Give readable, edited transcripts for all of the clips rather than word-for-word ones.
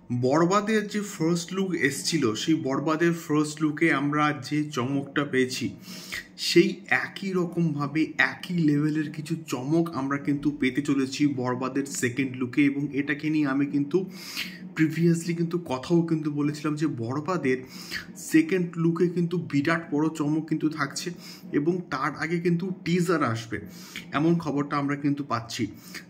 বরবাদের যে first look এসছিল, সেই বরবাদের ফার্স্ট লুকে আমরা যে চমকটা পেয়েছি, সেই একই রকমভাবে একই লেভেলের কিছু চমক আমরা কিন্তু পেতে চলেছি বরবাদের সেকেন্ড লুকে। এবং এটাকে নিয়ে আমি কিন্তু প্রিভিয়াসলি কিন্তু কথাও কিন্তু বলেছিলাম যে বরবাদের সেকেন্ড লুকে কিন্তু বিরাট বড় চমক কিন্তু থাকছে এবং তার আগে কিন্তু টিজার আসবে, এমন খবরটা আমরা কিন্তু পাচ্ছি।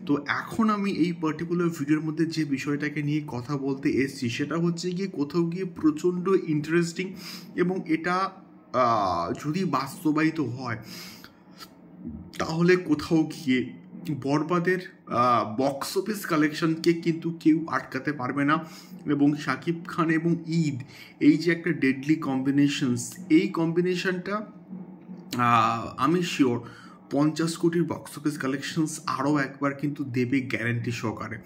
তো এখন আমি এই পার্টিকুলার ভিডিওর মধ্যে যে বিষয়টাকে নিয়ে কথা বলতে এসেছি সেটা হচ্ছে গিয়ে কোথাও গিয়ে প্রচণ্ড ইন্টারেস্টিং, এবং এটা যদি বাস্তবায়িত হয় তাহলে কোথাও গিয়ে বরবাদের বক্স অফিস কালেকশনকে কিন্তু কেউ আটকাতে পারবে না। এবং শাকিব খান এবং ঈদ, এই যে একটা ডেডলি কম্বিনেশনস, এই কম্বিনেশনটা আমি শিওর 50 কোটির বক্স অফিস কালেকশনস আরও একবার কিন্তু দেবে গ্যারেন্টি সহকারে।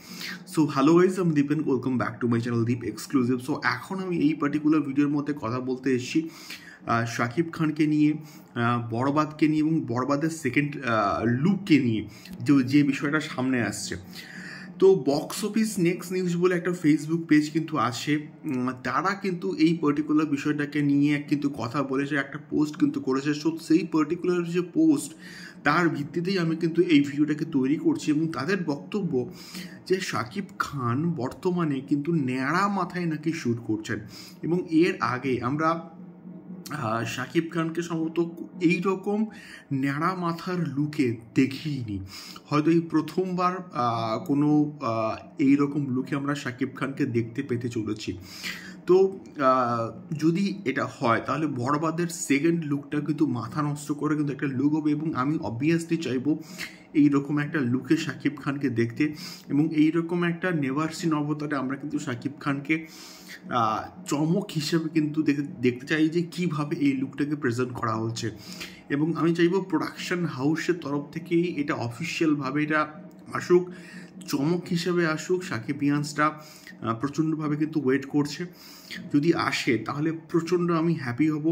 সো হ্যালো গাইজ, আমি Dipen, welcome back to my channel Deep exclusive. So এখন আমি এই পার্টিকুলার ভিডিওর মধ্যে কথা বলতে এসেছি শাকিব খানকে নিয়ে, বরবাদকে নিয়ে এবং বরবাদের সেকেন্ড লুককে নিয়ে, যে বিষয়টা সামনে আসছে। তো বক্স অফিস নেক্সট নিউজ বলে একটা ফেসবুক পেজ কিন্তু আছে, তারা কিন্তু এই পার্টিকুলার বিষয়টাকে নিয়ে কিন্তু কথা বলেছে, একটা পোস্ট কিন্তু করেছে। সো সেই পার্টিকুলার যে পোস্ট, তার ভিত্তিতেই আমি কিন্তু এই ভিডিওটাকে তৈরি করছি। এবং তাদের বক্তব্য যে শাকিব খান বর্তমানে কিন্তু ন্যাড়া মাথায় নাকি শ্যুট করছেন, এবং এর আগে আমরা শাকিব খানকে সম্ভবত এইরকম ন্যাড়া মাথার লুকে দেখিনি। হয়তো এই প্রথমবার কোনো এইরকম লুকে আমরা শাকিব খানকে দেখতে পেতে চলেছি। তো যদি এটা হয় তাহলে বরবাদের সেকেন্ড লুকটা কিন্তু মাথা নষ্ট করে কিন্তু একটা লুক হবে, এবং আমি অবভিয়াসলি চাইবো এইরকম একটা লুকে শাকিব খানকে দেখতে, এবং এইরকম একটা নেভার সিন অবতারে আমরা কিন্তু শাকিব খানকে চমক হিসেবে কিন্তু দেখতে চাই যে কীভাবে এই লুকটাকে প্রেজেন্ট করা হচ্ছে। এবং আমি চাইবো প্রোডাকশন হাউসের তরফ থেকেই এটা অফিসিয়ালভাবে এটা আসুক, চমক হিসেবে আসুক। সাকিবিয়ানসরা প্রচণ্ডভাবে কিন্তু ওয়েট করছে, যদি আসে তাহলে প্রচণ্ড আমি হ্যাপি হব,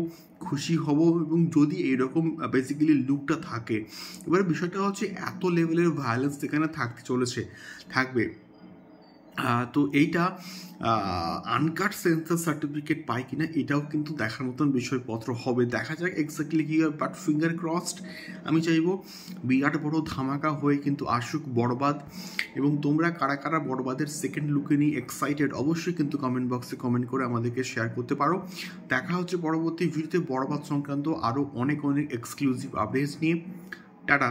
খুশি হব। এবং যদি এইরকম বেসিক্যালি লুকটা থাকে, এবারে বিষয়টা হচ্ছে এত লেভেলের ভায়োলেন্স এখানে থাকবে। তো এইটা আনকাট সেন্সার সার্টিফিকেট পায় কিনা এটাও কিন্তু দেখার মতন বিষয়পত্র হবে, দেখা যাক এক্স্যাক্টলি কী হয়। বাট ফিঙ্গার ক্রসড, আমি চাইবো বিরাট বড় ধামাকা হয়ে কিন্তু আসুক বরবাদ। এবং তোমরা কারা কারা বরবাদের সেকেন্ড লুকে নিয়ে এক্সাইটেড অবশ্যই কিন্তু কমেন্ট বক্সে কমেন্ট করে আমাদেরকে শেয়ার করতে পারো। দেখা হচ্ছে পরবর্তী ভিডিওতে বরবাদ সংক্রান্ত আরও অনেক এক্সক্লুসিভ আপডেটস নিয়ে। টাটা।